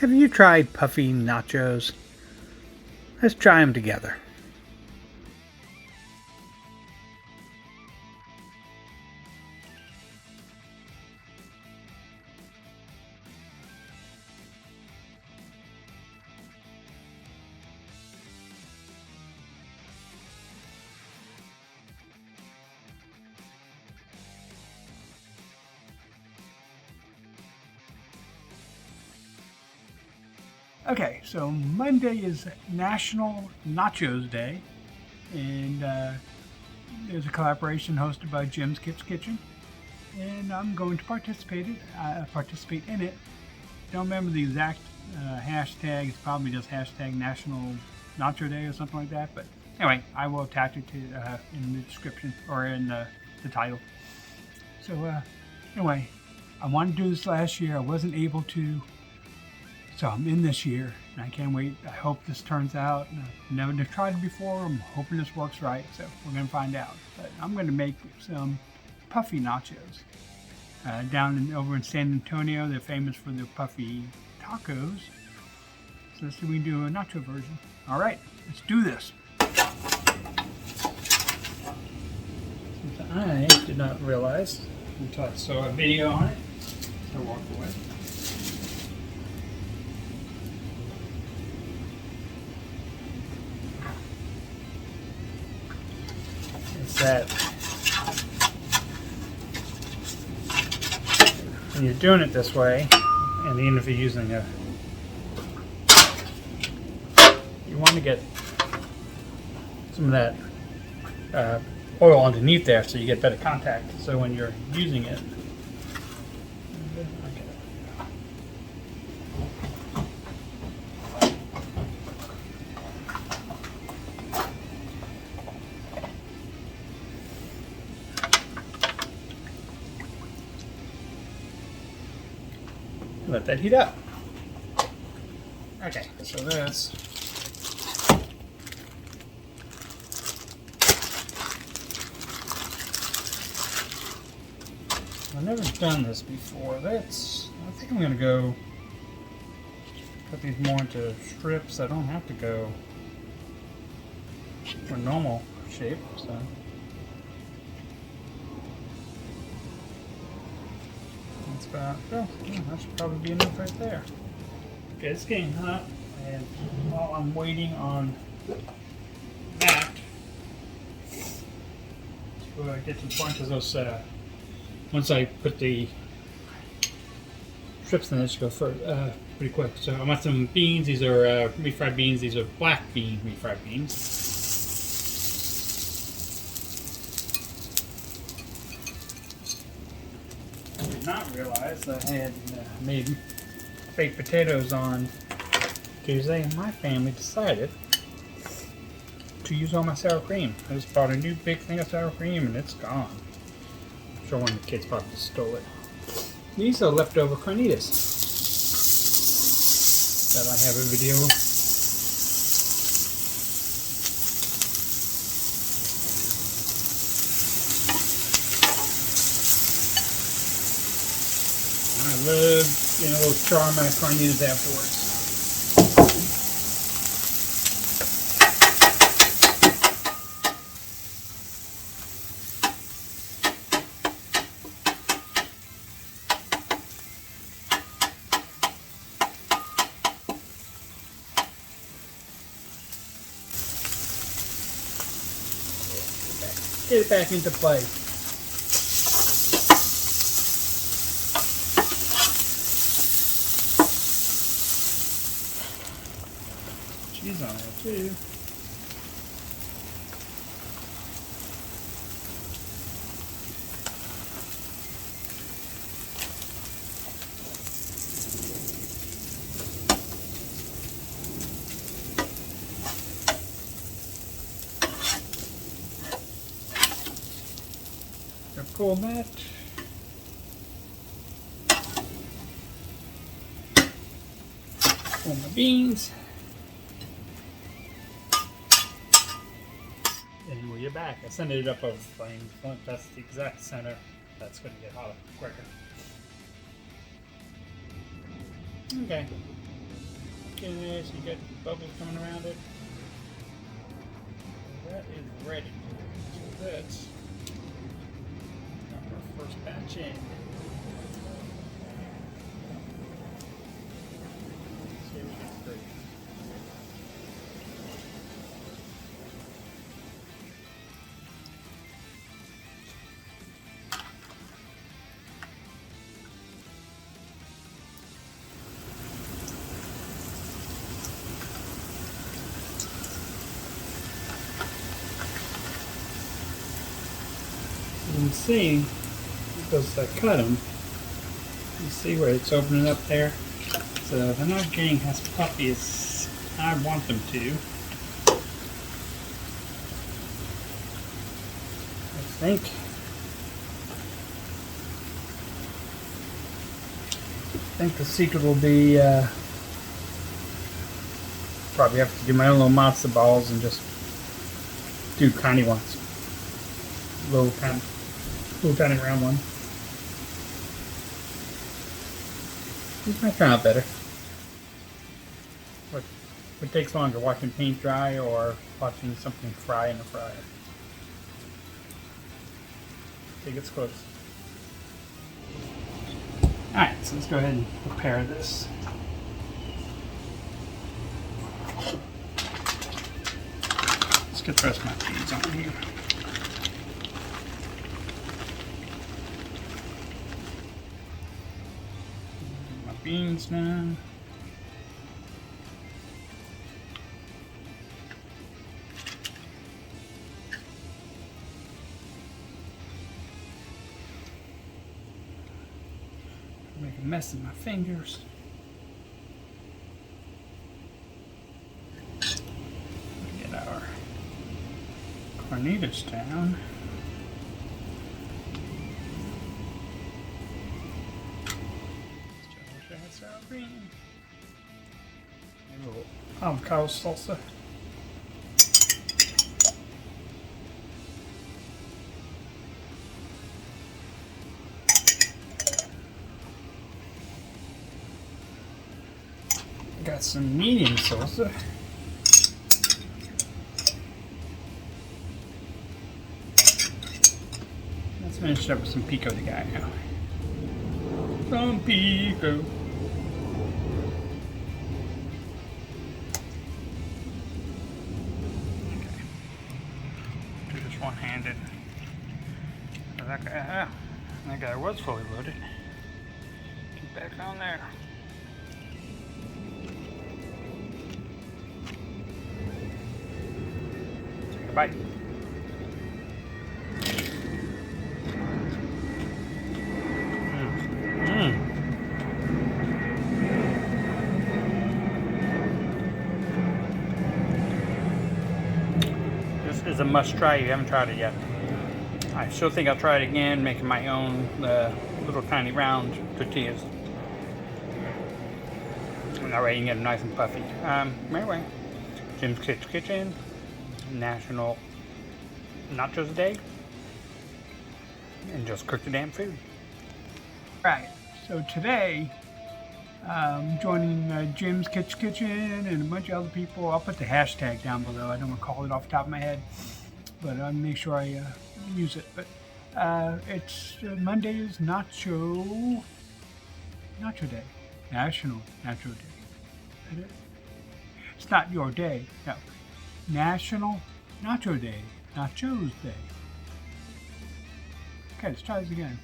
Have you tried Puffy Nachos? Let's try them together. Okay, so Monday is National Nachos Day, and there's a collaboration hosted by Jim's Kids Kitchen, and I'm going to participate in it. Don't remember the exact hashtag. It's probably just hashtag National Nacho Day or something like that. But anyway, I will attach it to in the description or in the title. So anyway, I wanted to do this last year. I wasn't able to. So I'm in this year, and I can't wait. I hope this turns out. I've never tried it before. I'm hoping this works right, so we're going to find out. But I'm going to make some Puffy Nachos. Over in San Antonio, they're famous for their Puffy Tacos. So let's see if we can do a nacho version. All right, let's do this. I did not realize until I saw a video on it, so I walked away. That when you're doing it this way, and even if you're using you want to get some of that oil underneath there so you get better contact. So when you're using it, let that heat up. Okay, so this I've never done this before. I think I'm gonna go cut these more into strips. I don't have to go for normal shape, so. That should probably be enough right there. Okay, it's getting hot, and while I'm waiting on that to get to the point, because those once I put the strips in, it should go pretty quick. So I want some beans. These are refried beans. These are black bean refried beans. Not realize that I had made baked potatoes on Tuesday, and my family decided to use all my sour cream. I just bought a new big thing of sour cream, and it's gone. I'm sure one of the kids probably just stole it. These are leftover carnitas that I have a video of. I love getting a little char on my carnitas afterwards. Get it back into place. Cheese on it too. Pull that. Pull my beans. And we're back. I sent it up over flame. That's the exact center. That's going to get hotter quicker. Okay. in there, so you got bubbles coming around it. That is ready. So that's our first batch in. Let's see if we get through. You can see, because I cut them, you see where it's opening up there? So they're not getting as puffy as I want them to. I think the secret will be probably have to do my own little matzo balls and just do tiny ones. Little tiny round one. These might turn out better. What takes longer, watching paint dry or watching something fry in the fryer? I think it's close. Alright, so let's go ahead and prepare this. Let's get the rest of my peas on here. My beans now. Make a mess of my fingers. Get our carnitas down. Sour cream. And a little avocado salsa. Got some medium salsa. Let's finish it up with some pico de gallo. Some pico. Okay. Do this one-handed. That guy was fully loaded. Get back on there. Bye. This is a must try. You haven't tried it yet. I still think I'll try it again, making my own little tiny round tortillas. That way you can get them nice and puffy. Anyway, Jim's Kitchen. National Nachos Day, and just cook the damn food. Right, so today I'm joining Jim's Kitchen and a bunch of other people. I'll put the hashtag down below. I don't recall it off the top of my head, but I'll make sure I use it. But it's Monday is Nacho Day, National Nacho Day. It's not your day, no. National Nacho Day. Nachos Day. Okay, let's try this again.